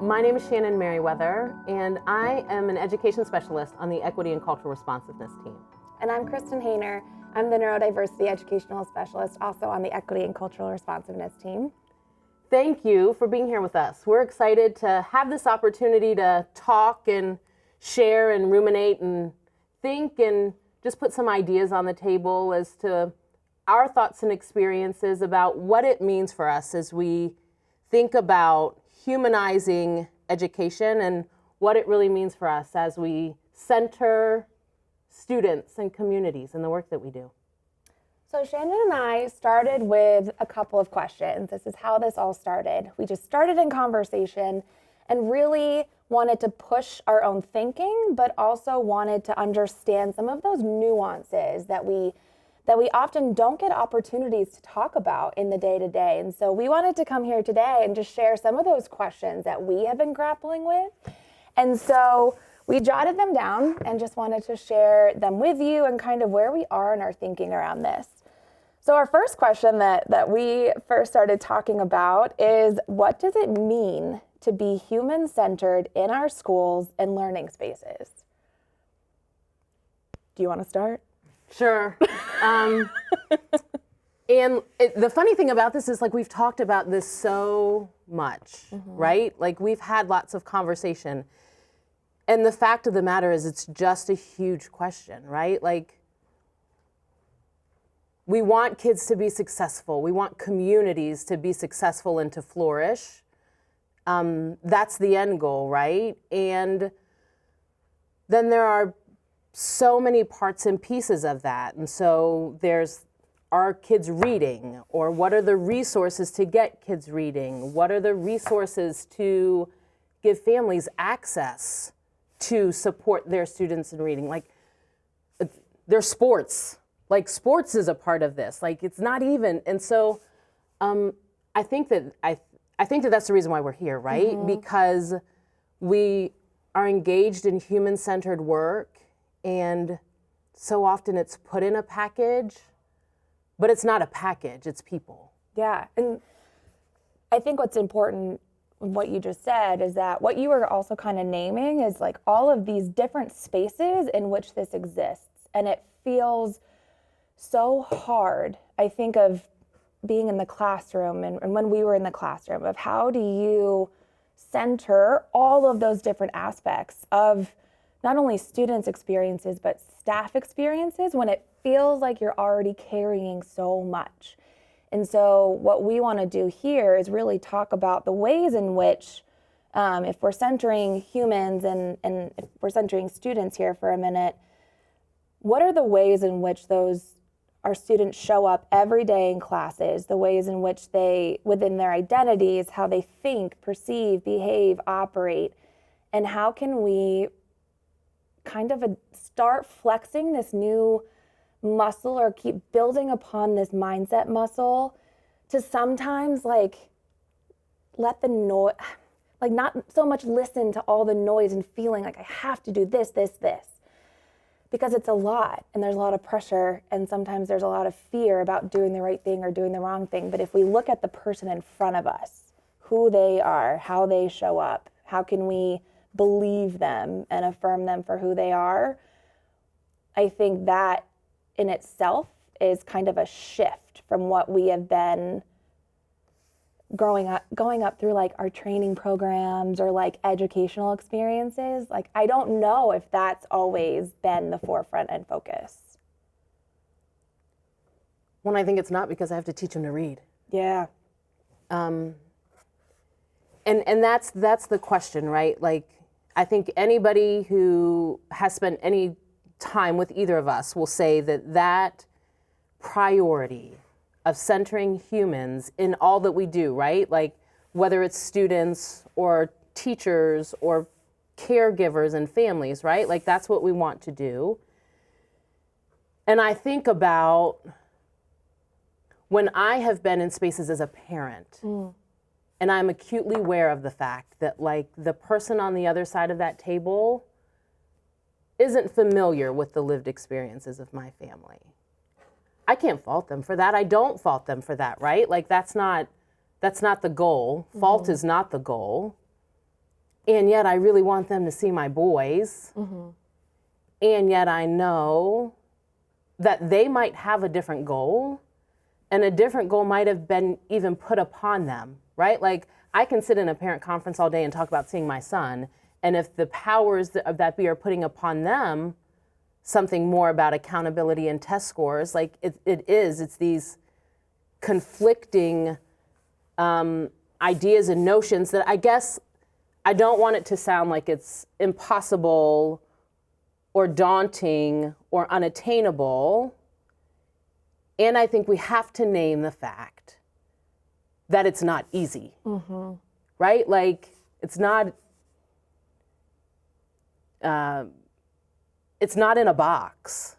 My name is Shannon Merriweather, and I am an education specialist on the Equity and Cultural Responsiveness team. And I'm Kristen Hayner. I'm the Neurodiversity Educational Specialist, also on the Equity and Cultural Responsiveness team. Thank you for being here with us. We're excited to have this opportunity to talk and share and ruminate and think and just put some ideas on the table as to our thoughts and experiences about what it means for us as we think about humanizing education and what it really means for us as we center students and communities in the work that we do. So Shannon and I started with a couple of questions. This is how this all started. We just started in conversation and really wanted to push our own thinking, but also wanted to understand some of those nuances that we often don't get opportunities to talk about in the day-to-day. And so we wanted to come here today and just share some of those questions that we have been grappling with. And so we jotted them down and just wanted to share them with you and kind of where we are in our thinking around this. So our first question that we first started talking about is, what does it mean to be human-centered in our schools and learning spaces? Do you want to start? Sure. And the funny thing about this is, like, we've talked about this so much, right? Like, we've had lots of conversation. And the fact of the matter is, it's just a huge question, right? Like, we want kids to be successful. We want communities to be successful and to flourish. That's the end goal, right? And then there are so many parts and pieces of that. And so there's, are kids reading? Or what are the resources to get kids reading? What are the resources to give families access to support their students in reading? Like, there's sports. Like, sports is a part of this. Like, it's not even. And so I think that that's the reason why we're here, right? Because we are engaged in human-centered work, and so often it's put in a package, but it's not a package, it's people. Yeah, and I think what's important, what you just said, is that what you were also kind of naming is like all of these different spaces in which this exists. And it feels so hard. I think of being in the classroom and when we were in the classroom, of how do you center all of those different aspects of not only students' experiences, but staff experiences when it feels like you're already carrying so much. And so what we want to do here is really talk about the ways in which, if we're centering humans and if we're centering students here for a minute, what are the ways in which our students show up every day in classes, the ways in which they, within their identities, how they think, perceive, behave, operate, and how can we kind of start flexing this new muscle or keep building upon this mindset muscle to sometimes like let the noise, like not so much listen to all the noise and feeling like I have to do this, because it's a lot and there's a lot of pressure and sometimes there's a lot of fear about doing the right thing or doing the wrong thing. But if we look at the person in front of us, who they are, how they show up, how can we believe them and affirm them for who they are, I think that in itself is kind of a shift from what we have been going up through, like our training programs or like educational experiences. Like, I don't know if that's always been the forefront and focus. Well, I think it's not, because I have to teach them to read. Yeah. And that's the question, right? Like, I think anybody who has spent any time with either of us will say that priority of centering humans in all that we do, right? Like, whether it's students or teachers or caregivers and families, right? Like, that's what we want to do. And I think about when I have been in spaces as a parent, and I'm acutely aware of the fact that, like, the person on the other side of that table isn't familiar with the lived experiences of my family. I can't fault them for that. I don't fault them for that, right? Like, that's not the goal. Fault is not the goal. and yet I really want them to see my boys, and yet I know that they might have a different goal, and a different goal might have been even put upon them, right? Like, I can sit in a parent conference all day and talk about seeing my son, and if the powers that be are putting upon them something more about accountability and test scores, like it's these conflicting ideas and notions that I guess I don't want it to sound like it's impossible or daunting or unattainable. And I think we have to name the fact that it's not easy, right? Like, it's not in a box.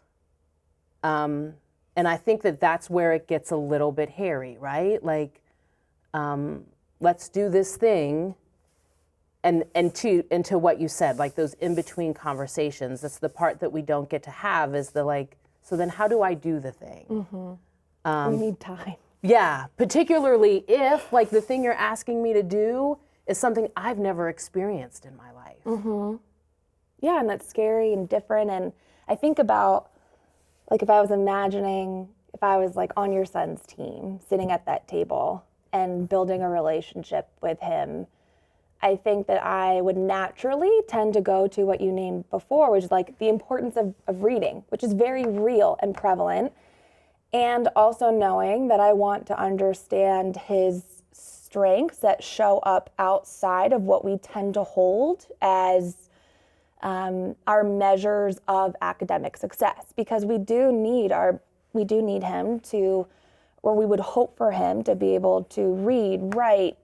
And I think that that's where it gets a little bit hairy, right? Like, let's do this thing. And to what you said, like those in-between conversations, that's the part that we don't get to have, is the like, so then how do I do the thing? We need time. Yeah, particularly if like the thing you're asking me to do is something I've never experienced in my life. Yeah, and that's scary and different. And I think about, like, if I was imagining, if I was like on your son's team, sitting at that table and building a relationship with him, I think that I would naturally tend to go to what you named before, which is like the importance of reading, which is very real and prevalent. And also knowing that I want to understand his strengths that show up outside of what we tend to hold as our measures of academic success, because we do need him to, or we would hope for him to be able to read, write,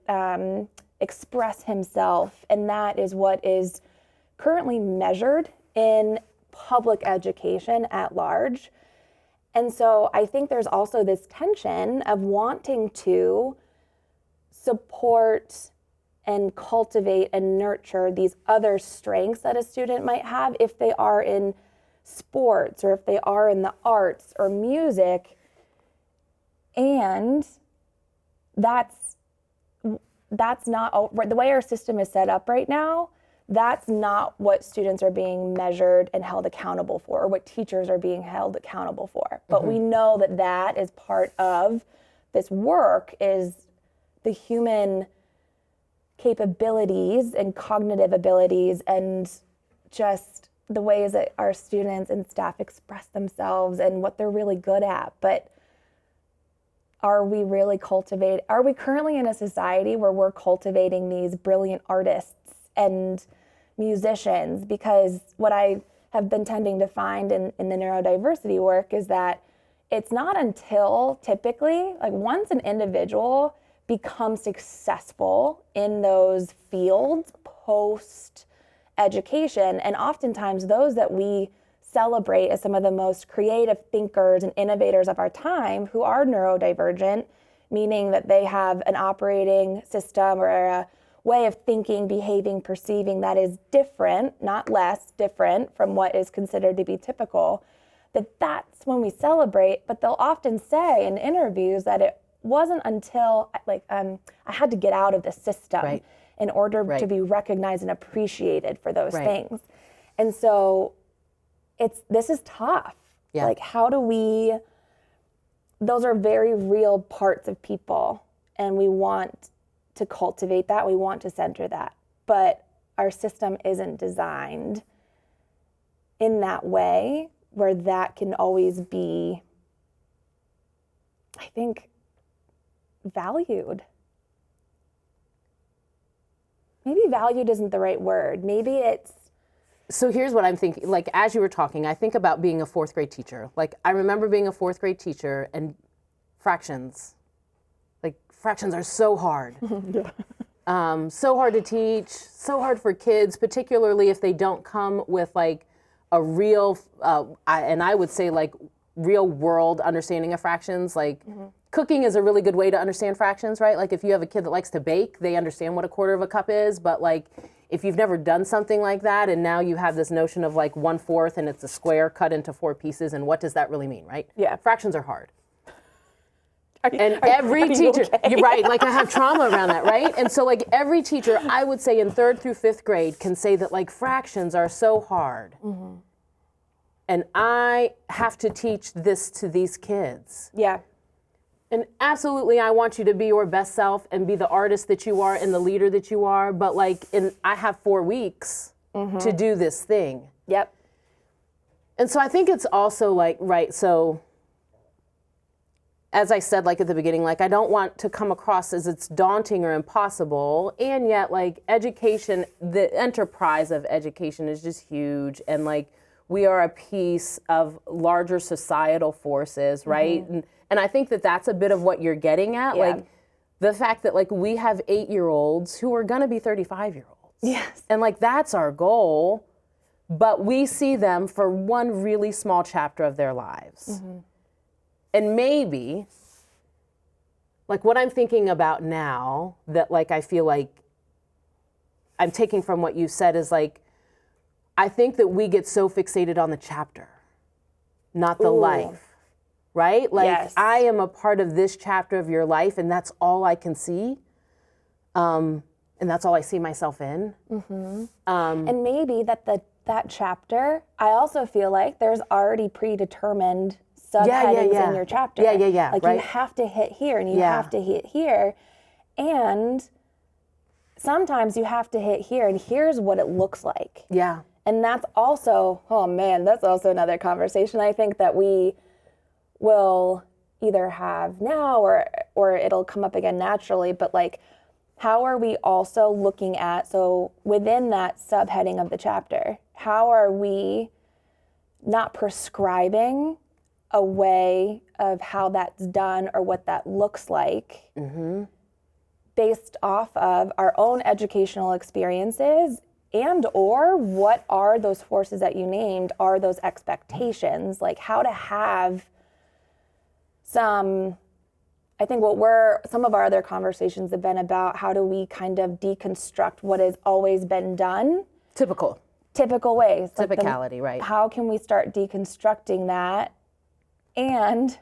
express himself, and that is what is currently measured in public education at large. And so I think there's also this tension of wanting to support and cultivate and nurture these other strengths that a student might have if they are in sports or if they are in the arts or music. And that's not, the way our system is set up right now, that's not what students are being measured and held accountable for, or what teachers are being held accountable for. But we know that that is part of this work, is the human capabilities and cognitive abilities and just the ways that our students and staff express themselves and what they're really good at. But are we currently in a society where we're cultivating these brilliant artists and musicians? Because what I have been tending to find in the neurodiversity work is that it's not until typically, like once an individual becomes successful in those fields post education, and oftentimes those that we celebrate as some of the most creative thinkers and innovators of our time who are neurodivergent, meaning that they have an operating system or a way of thinking, behaving, perceiving that is different, not less different from what is considered to be typical, that's when we celebrate. But they'll often say in interviews that it wasn't until I had to get out of the system in order to be recognized and appreciated for those things. And so this is tough. Yeah. Like, how do we, those are very real parts of people, and we want to cultivate that, we want to center that, but our system isn't designed in that way where that can always be, I think, valued. Maybe valued isn't the right word. Maybe it's, so here's what I'm thinking, like, as you were talking, I think about being a fourth grade teacher. Like, I remember being a fourth grade teacher, and fractions are so hard. So hard to teach, so hard for kids, particularly if they don't come with like a real, I would say like real world understanding of fractions. Like cooking is a really good way to understand fractions, right? Like if you have a kid that likes to bake, they understand what a quarter of a cup is, but like if you've never done something like that and now you have this notion of like 1/4 and it's a square cut into 4 pieces, and what does that really mean, right? Yeah. Fractions are hard. And every are you teacher, okay? you're right, like I have trauma around that, right? And so like every teacher, I would say in 3rd through 5th grade can say that like fractions are so hard. And I have to teach this to these kids. Yeah. And absolutely, I want you to be your best self and be the artist that you are and the leader that you are. But like, I have 4 weeks to do this thing. Yep. And so I think it's also like, right, so as I said, like at the beginning, like I don't want to come across as it's daunting or impossible. And yet like education, the enterprise of education is just huge. And like we are a piece of larger societal forces, right? And I think that that's a bit of what you're getting at. Yeah. Like the fact that like we have 8-year-olds who are gonna be 35-year-olds. Yes. And like that's our goal, but we see them for one really small chapter of their lives. And maybe, like what I'm thinking about now that like I feel like I'm taking from what you said is like, I think that we get so fixated on the chapter, not the life, right? Like Yes. I am a part of this chapter of your life and that's all I can see. And that's all I see myself in. And maybe that chapter, I also feel like there's already predetermined subheadings in your chapter. Yeah, Like right. you have to hit here and you have to hit here. And sometimes you have to hit here and here's what it looks like. Yeah. And that's also, oh man, that's also another conversation I think that we will either have now or it'll come up again naturally, but like how are we also looking at, so within that subheading of the chapter, how are we not prescribing a way of how that's done or what that looks like based off of our own educational experiences and or what are those forces that you named, are those expectations, like how to have some, I think some of our other conversations have been about how do we kind of deconstruct what has always been done. Typical Ways. Typicality, right. How can we start deconstructing that and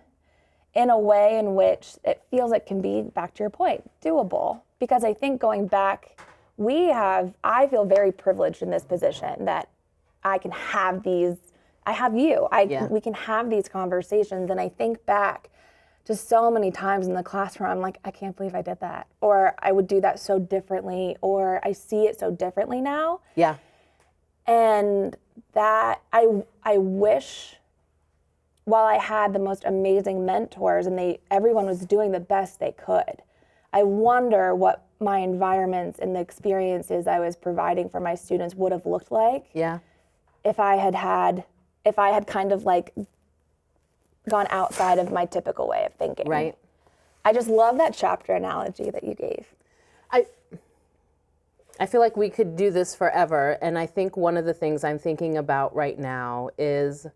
in a way in which it feels it can be, back to your point, doable? Because I think going back, I feel very privileged in this position that I can have these, I have you, we can have these conversations. And I think back to so many times in the classroom, I'm like, I can't believe I did that. Or I would do that so differently, or I see it so differently now. Yeah. And that I wish, while I had the most amazing mentors and everyone was doing the best they could, I wonder what my environments and the experiences I was providing for my students would have looked like. Yeah. If I had kind of like gone outside of my typical way of thinking. Right. I just love that chapter analogy that you gave. I feel like we could do this forever. And I think one of the things I'm thinking about right now is,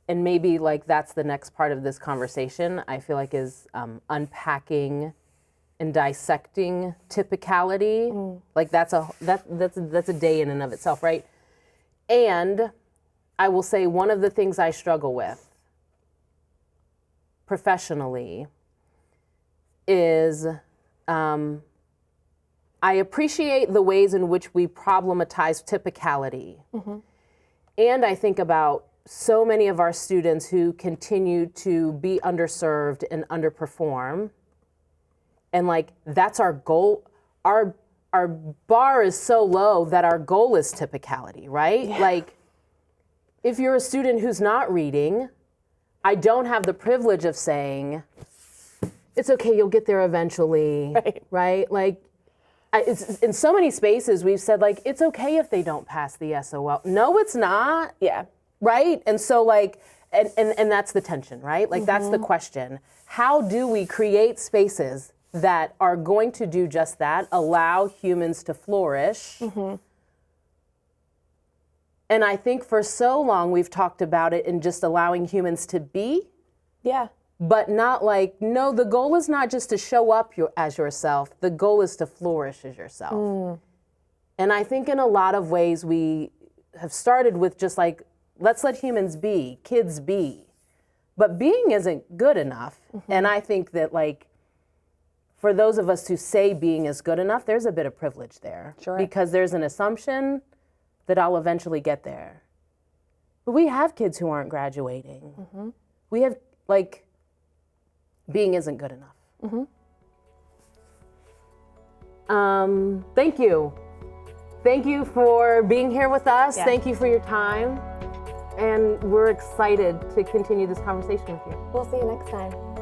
and maybe like that's the next part of this conversation, I feel like is unpacking and dissecting typicality. Like that's a day in and of itself, right? And I will say one of the things I struggle with professionally is I appreciate the ways in which we problematize typicality. And I think about so many of our students who continue to be underserved and underperform. And like, that's our goal. Our bar is so low that our goal is typicality, right? Yeah. Like, if you're a student who's not reading, I don't have the privilege of saying, it's okay, you'll get there eventually, right? Like, it's, in so many spaces we've said like, it's okay if they don't pass the SOL. No, it's not. Yeah. Right? And so like, and that's the tension, right? Like that's the question. How do we create spaces that are going to do just that, allow humans to flourish? And I think for so long we've talked about it in just allowing humans to be. Yeah. But not like, no, the goal is not just to show up as yourself. The goal is to flourish as yourself. And I think in a lot of ways we have started with just like, let's let humans be, kids be. But being isn't good enough. And I think that, like, for those of us who say being is good enough, there's a bit of privilege there. Sure. Because there's an assumption that I'll eventually get there. But we have kids who aren't graduating. We have, like, being isn't good enough. Thank you. Thank you for being here with us. Yeah. Thank you for your time. And we're excited to continue this conversation with you. We'll see you next time.